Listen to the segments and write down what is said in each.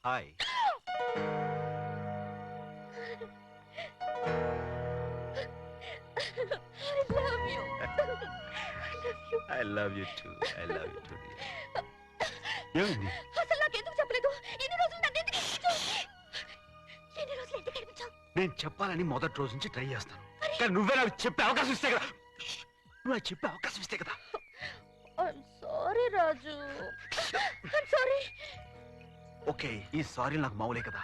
Hi. I love you too. I love you too. ఏమైంది? అసలు నాకెందుకు చెప్పలేదు? ఎన్ని రోజులు నన్ను ఎందుకు ఎన్ని రోజులు ఎందుకు కనిపించావు? నేను చెప్పాలని మొదటి రోజు నుంచి ట్రై చేస్తాను, కానీ నువ్వే నాకు చెప్పే అవకాశం ఇస్తే కదా. నువ్వు నాకు చెప్పే అవకాశం ఇస్తే కదా. I'm sorry, Raju. I'm sorry. Okay, ఈ సారీ నాకు మామూలే కదా.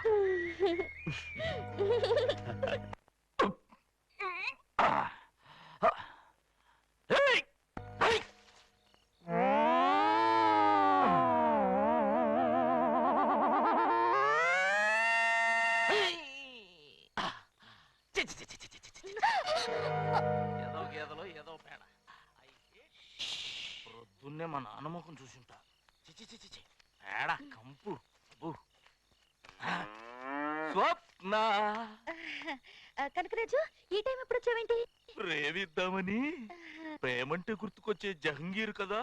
ఏదో గేదలో ఏదో పేడ. ప్రొద్దున్నే మా నాన్న ముఖం చూసుంటా. చిచి పేడ కంపు. స్వప్న కనకరాజు, ఈ టైం ఎప్పుడు వచ్చావేంటి? ప్రేమిద్దామని. ప్రేమంటే గుర్తుకొచ్చే జహంగీర్ కదా,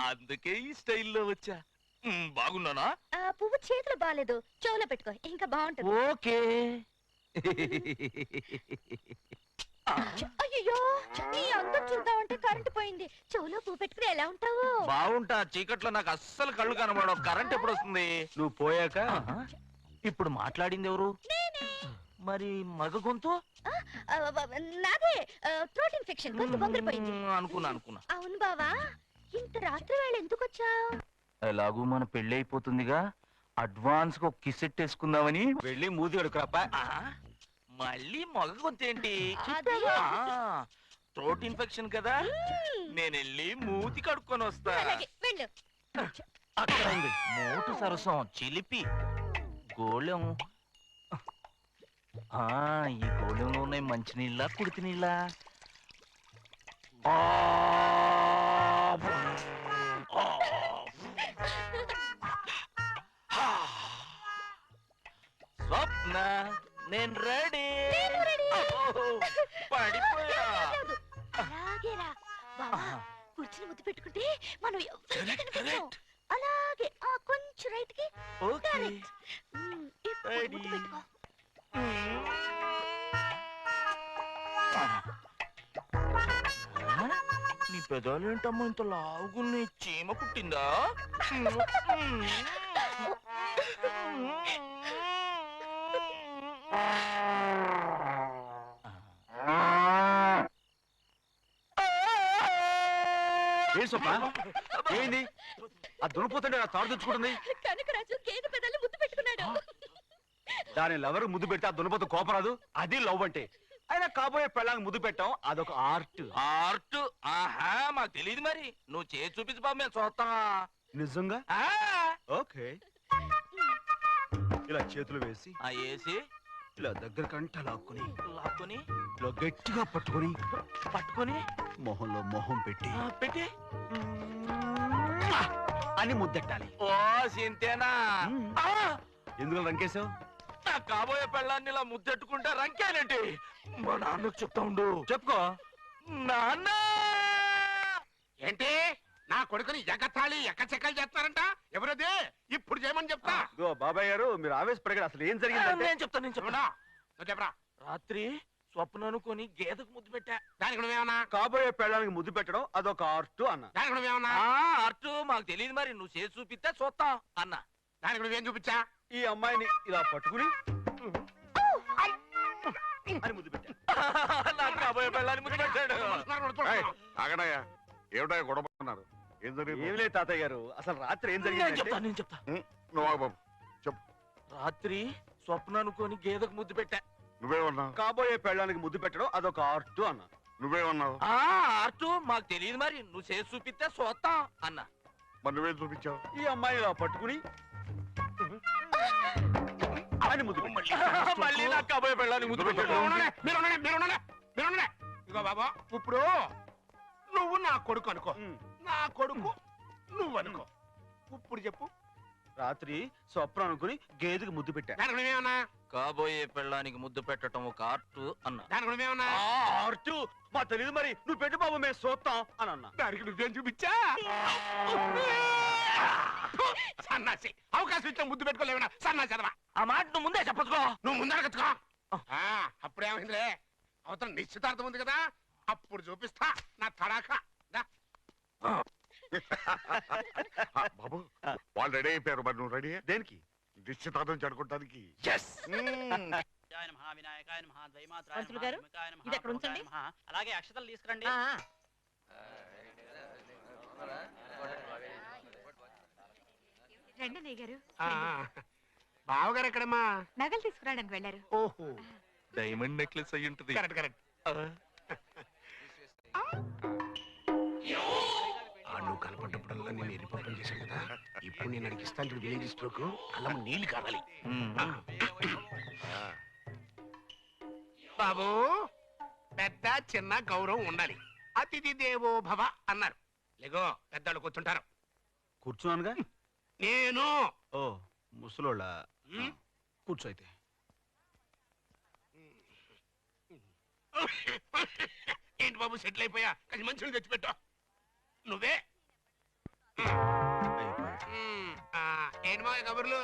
అందుకే ఈ స్టైల్లో వచ్చా. బాగున్నానా? పువ్వు చేతులు బాగాలేదు, చెవులో పెట్టుకో, ఇంకా బాగుంటుంది. ఓకే. అయ్యో, నీ అందం చూద్దామంటే కరెంట్ పోయింది. చెవులో పువ్వు పెట్టుకుని ఎలా ఉంటావు? బాగుంటా. చీకట్లో నాకు అస్సలు కళ్ళు కనబడవు. కరెంట్ ఎప్పుడు వస్తుంది? నువ్వు పోయాక. ఇప్పుడు మాట్లాడింది ఎవరు? మరి మగ గొంతు? నాదే. థ్రోట్ ఇన్ఫెక్షన్, గొంతు బొంగిరిపోయింది. అనుకున్నా. అవును బావా, ఇంత రాత్రి వేళ ఎందుకు వచ్చావు? ఎలాగూ మన పెళ్లి అయిపోతుందిగా, అడ్వాన్స్ గా కిసెట్ వేసుకుందామని. వెళ్ళి మూతి కడుకురాపా. మళ్ళీ మగ గొంతు ఏంటి? థ్రోట్ ఇన్ఫెక్షన్ కదా, నేను వెళ్ళి మూతి కడుక్కొని వస్తా. వెళ్ళు. అక్కడ ఉంది మోటు సరసం, చిలిపి గోళం. ఈ గోళంలో ఉన్నాయి మంచినీళ్ళ, కుడితి నీళ్ళ? స్వప్న, నేను రెడీ. పడిపోయా. అలాగేరా బావా, కూర్చుని ముద్దు పెట్టుకుంటే మనం ఎవరికీ కనిపించం. అలాగే కొంచెం రైట్ కి. ఓకే. ఇప్పుడు ముద్దు పెట్టుకో. నీ పెదాలు ఏంటమ్మా ఇంత లావుగున్నాయి? చీమ కుట్టిందా? ఏం స్వప్న, ఏంది? ఆ దునిపోతుంటే నా తాడు తెచ్చుకుంటుంది. కనకరాజు గేదె పెదాలు ముద్దు పెట్టుకున్నాడు. దాని లవర్ ముద్దు పెడితే ఆ దునిపోతు కోపరాదు. అది లవ్ అంటే. అయినా కాబోయే పెళ్ళాంగి ముద్దు పెట్టాం, అదొక ఆర్ట్. ఆర్ట్? ఆహా, మాకు తెలియదు. మరి నువ్వు చేసి చూపించు బాబు, మేము చూస్తాం. నిజంగా? ఓకే. ఇలా చేతులు వేసి ఇలా దగ్గర కంట లాక్కుని ఇలా గట్టిగా పట్టుకొని మొహంలో మొహం పెట్టి అని ముద్దెట్టాలి. ఓ సింతేనా? ఎందుకు రంకేశావు? నా కాబోయే పెళ్ళాన్ని ఇలా ముద్దెట్టుకుంటా రంకేనంటే మా నాన్నకు చెప్తా ఉండు. చెప్పుకో. నాన్న ఏంటి నా కొడుకుని ఎగతాళి ఎక్కచెక్కలు చేస్తారంట? ఎవరదే? ఇప్పుడు చేయమని చెప్తా. బాబాయ్ గారు, మీరు ఆవేశపడగారు. అసలు ఏం జరిగిందంటే నేను చెప్తాను. నువ్వు చెప్పరా. రాత్రి స్వప్న అనుకొని గేదెకు ముద్దు పెట్టా. దానికి నువ్వేమన్నా? కాబోయే పెళ్ళానికి ముద్దు పెట్టడం అదొక ఆర్ట్ అన్న. దానికి నువ్వేమన్నా? ఆర్ట్ మాకు తెలియదు. మరి నువ్వు చేసి చూపిస్తే చూస్తాం అన్న. దానికి నువ్వేం చూపించా? ఈ అమ్మాయిని ఇలా పట్టుకుని అని ముద్దు పెట్టా. నాకు కాబోయే పెళ్ళాన్ని ముద్దు పెట్టాడు. ఆగడాయా, ఏమిటా గొడవన్నారు? ఏం జరిగింది? ఏం లేదు తాతయ్య గారు, అసలు రాత్రి ఏం జరిగింది? నేను చెప్తా. నువ్వు చెప్పు. రాత్రి స్వప్న అనుకొని గేదెకు ముద్దు పెట్టా. నువ్వేమన్నావు? కాబోయే పెళ్ళానికి ముద్దు పెట్టడం అదొక ఆర్ట్ అన్న. నువ్వేమన్నావు? ఆర్ట్ మాకు తెలియదు. మరి నువ్వు చేసి చూపిస్తే చూస్తాం అన్న. మరి నువ్వేం చూపించావు? ఈ అమ్మాయిని ఇలా పట్టుకుని అని ముద్దు మళ్ళీ నాకు కాబోయే పెళ్ళానికి ముద్దు పెట్టాడు. ఇగో బాబా, ఇప్పుడు నువ్వు నా కొడుకు అనుకో, నా కొడుకు నువ్వు అనుకో. ఇప్పుడు చెప్పు. రాత్రి స్వప్న అనుకుని గేదెకి ముద్దు పెట్టా. దానికి నువ్వేమన్నా? కాబోయే పెళ్ళానికి ముద్దు పెట్టడం ఒక ఆర్ట్ అన్న. దానికి నువ్వేమన్నా? ఆర్ట్ మా తెలియదు. మరి నువ్వు పెట్టు బాబు, మేము చూస్తాం అని అన్నా. దానికి నువ్వేం చూపించా? సన్నాసి అవకాశం ఇచ్చే ముద్దు పెట్టుకోలేవనా సన్నాసి అదవా ఆ మాట నువ్వు ముందే చెప్పచ్చుకో. నువ్వు ముందరగచ్చుకో అప్పుడేమైందిలే అవతల నిశ్చితార్థం ఉంది కదా అప్పుడు చూపిస్తా నా తడాకా దా. బాబు వాళ్ళు రెడీ అయిపోయారు మరి నువ్వు రెడీ దేనికి? నిశ్చితార్థం జరుపుకోవడానికి పంతులు గారు, ఇది అక్కడ ఉంచండి. అలాగే అక్షతలు తీసుకురండి. రండి అన్నయ్య గారు. బావగారు ఎక్కడమ్మా నగలు తీసుకురావడానికి వెళ్ళారు. ఓహో డైమండ్ నెక్లెస్ అయ్యి ఉంటది. కరెక్ట్ కరెక్ట్ నువ్వు కనపడ్డప్పుడల్లా నేను ఎరిపప్పం చేశాను కదా ఇప్పుడు నేను అడిగిస్తాను చూడు విలేజ్ స్ట్రోక్ అలా నీళ్లు కావాలి బాబు పెద్ద చిన్న గౌరవం ఉండాలి అతిథి దేవో భవ అన్నారు లేగో పెద్దలు కూర్చుంటారు కూర్చున్నానుగా. నేను ఓ ముసలోళ్ళ కూర్చో అయితే. ఏంటి బాబు సెటిల్ అయిపోయా కానీ మంచిని తెచ్చిపెట్టా నువ్వే ఏంటి మా కబుర్లు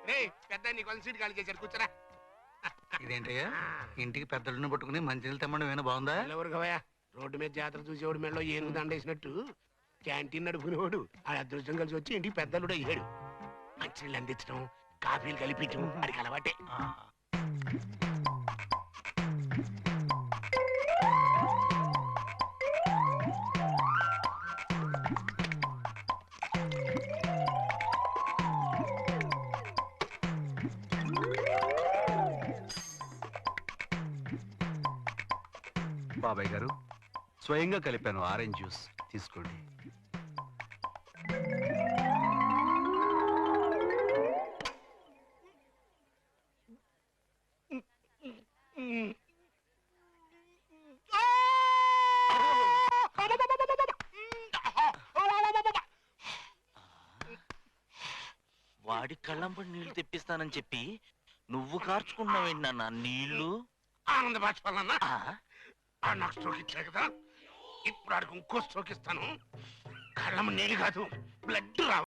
రే పెద్ద నీకు వన్ సీట్ ఖాళీ చేశారు కూర్చోరా ఇదేంటయ్యా ఇంటికి పెద్దలను పట్టుకుని మంచినీళ్ళు తెమ్మడం ఏమైనా బాగుందా? ఎవరు కవయా రోడ్డు మీద జాతర చూసేవాడు మెడలో ఏనుగు దండేసినట్టు క్యాంటీన్ నడుపుకునేవాడు ఆ అదృష్టం కలిసి వచ్చి ఇంటికి పెద్దలుడు అయ్యాడు మంచినీళ్ళు అందించడం కాఫీలు కలిపించడం అడికి అలవాటే బాబాయ్ గారు స్వయంగా కలిపాను ఆరెంజ్ జ్యూస్ తీసుకోండి. వాడి కళ్ళంపడి నీళ్లు తెప్పిస్తానని చెప్పి నువ్వు కార్చుకున్నావేంటి నాన్న నీళ్లు? ఆనంద బాష్పాలన్నా నాకు స్ట్రోక్ ఇచ్చాడు కదా ఇప్పుడు ఆడికి ఇంకో స్ట్రోక్ ఇస్తాను కళ్ళమ్మ నీళ్ళు కాదు బ్లడ్ రావాలి